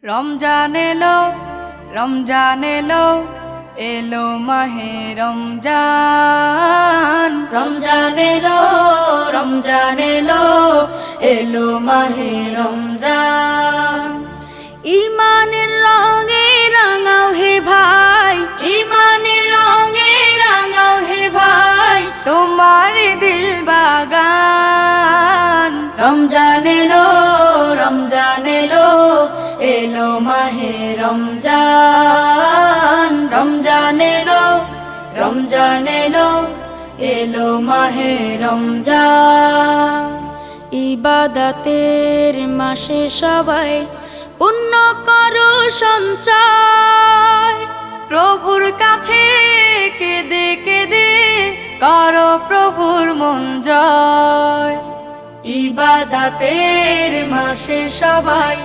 রমজান এলো, রমজান এলো, এলো মাহে রমজান। রমজান এলো, রমজান এলো, এলো মাহে রমজান। ইমানের রঙে রাঙাও হে ভাই, ইমানের রঙে রাঙাও হে ভাই, তোমার দিল বাগান। রমজান এলো, রমজান এলো, এলো মাহে রমজান। রমজান এলো, রমজান এলো, এলো মাহে রমজান। ইবাদতের মাসে সবাই পুণ্য করো সঞ্চয়, প্রভুর কাছে কেঁদে কেঁদে করো প্রভুর মন জয়। ইবাদতের মাসে সবাই